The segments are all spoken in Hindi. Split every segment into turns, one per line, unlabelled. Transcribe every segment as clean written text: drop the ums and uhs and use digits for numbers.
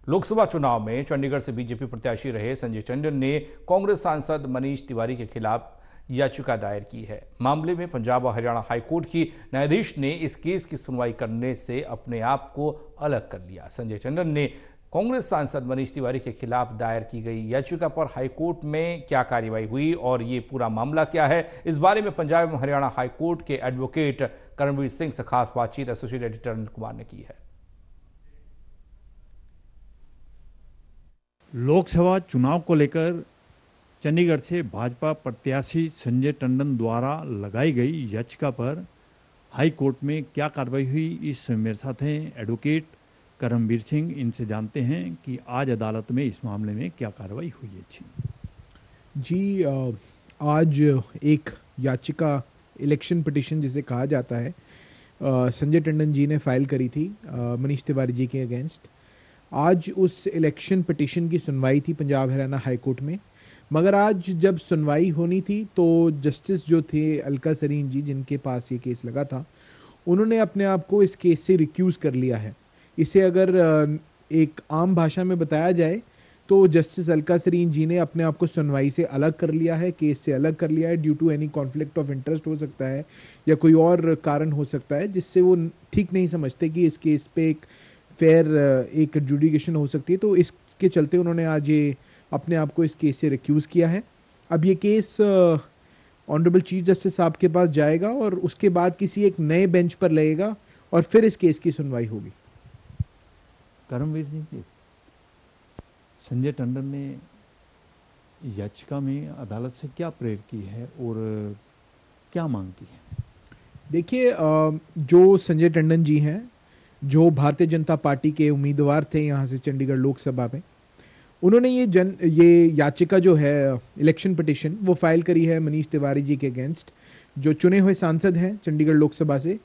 लोकसभा चुनाव में चंडीगढ़ से बीजेपी प्रत्याशी रहे संजय टंडन ने कांग्रेस सांसद मनीष तिवारी के खिलाफ याचिका दायर की है। मामले में पंजाब और हरियाणा हाईकोर्ट की न्यायाधीश ने इस केस की सुनवाई करने से अपने आप को अलग कर लिया। संजय टंडन ने कांग्रेस सांसद मनीष तिवारी के खिलाफ दायर की गई याचिका पर हाईकोर्ट में क्या कार्रवाई हुई और ये पूरा मामला क्या है, इस बारे में पंजाब एवं हरियाणा हाईकोर्ट के एडवोकेट करणवीर सिंह से खास बातचीत एसोसिएट एडिटर अनिल कुमार ने की है।
लोकसभा चुनाव को लेकर चंडीगढ़ से भाजपा प्रत्याशी संजय टंडन द्वारा लगाई गई याचिका पर हाई कोर्ट में क्या कार्रवाई हुई, इस मेरे साथ हैं एडवोकेट करणवीर सिंह। इनसे जानते हैं कि आज अदालत में इस मामले में क्या कार्रवाई हुई है।
जी, आज एक याचिका, इलेक्शन पिटीशन जिसे कहा जाता है, संजय टंडन जी ने फाइल करी थी मनीष तिवारी जी के अगेंस्ट। आज उस इलेक्शन पिटीशन की सुनवाई थी पंजाब हरियाणा हाई कोर्ट में। मगर आज जब सुनवाई होनी थी तो जस्टिस जो थे अलका सरीन जी, जिनके पास ये केस लगा था, उन्होंने अपने आप को इस केस से रिक्यूज़ कर लिया है। इसे अगर एक आम भाषा में बताया जाए तो जस्टिस अलका सरीन जी ने अपने आप को सुनवाई से अलग कर लिया है, केस से अलग कर लिया है। Due to any conflict of interest हो सकता है या कोई और कारण हो सकता है जिससे वो ठीक नहीं समझते कि इस केस पे एक फेयर एक एडजुडिकेशन हो सकती है। तो इसके चलते उन्होंने आज ये अपने आप को इस केस से रिक्यूज़ किया है। अब ये केस ऑनरेबल चीफ जस्टिस साहब के पास जाएगा और उसके बाद किसी एक नए बेंच पर लगेगा और फिर इस केस की सुनवाई होगी।
करणवीर सिंह जी, संजय टंडन ने याचिका में अदालत से क्या प्रेयर की है और क्या मांग की है?
देखिए, जो संजय टंडन जी हैं, जो भारतीय जनता पार्टी के उम्मीदवार थे यहाँ से चंडीगढ़ लोकसभा में, उन्होंने ये याचिका जो है इलेक्शन पिटीशन वो फाइल करी है मनीष तिवारी जी के अगेंस्ट, जो चुने हुए सांसद हैं चंडीगढ़ लोकसभा से।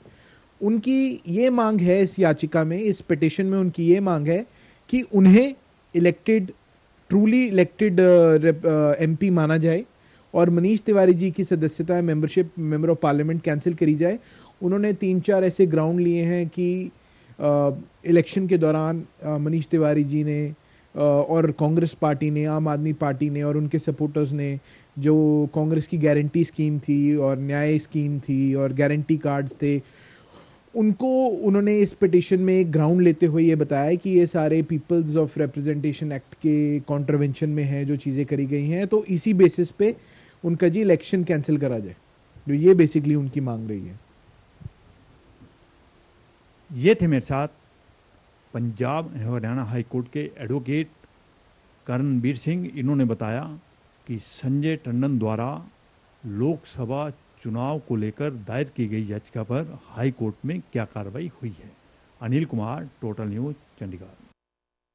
उनकी ये मांग है इस याचिका में, इस पिटीशन में उनकी ये मांग है कि उन्हें ट्रूली इलेक्टेड एमपी माना जाए और मनीष तिवारी जी की सदस्यता मेंबर ऑफ पार्लियामेंट कैंसिल करी जाए। उन्होंने 3-4 ऐसे ग्राउंड लिए हैं कि इलेक्शन के दौरान मनीष तिवारी जी ने और कांग्रेस पार्टी ने, आम आदमी पार्टी ने और उनके सपोर्टर्स ने जो कांग्रेस की गारंटी स्कीम थी और न्याय स्कीम थी और गारंटी कार्ड्स थे, उनको उन्होंने इस पिटीशन में एक ग्राउंड लेते हुए ये बताया कि ये सारे पीपल्स ऑफ रिप्रेजेंटेशन एक्ट के कॉन्ट्रवेंशन में है जो चीज़ें करी गई हैं। तो इसी बेसिस पे उनका जी इलेक्शन कैंसिल करा जाए, जो ये बेसिकली उनकी मांग रही है।
ये थे मेरे साथ पंजाब हरियाणा हाई कोर्ट के एडवोकेट करणवीर सिंह। इन्होंने बताया कि संजय टंडन द्वारा लोकसभा चुनाव को लेकर दायर की गई याचिका पर हाई कोर्ट में क्या कार्रवाई हुई है। Anil Kumar, total news, Chandigarh.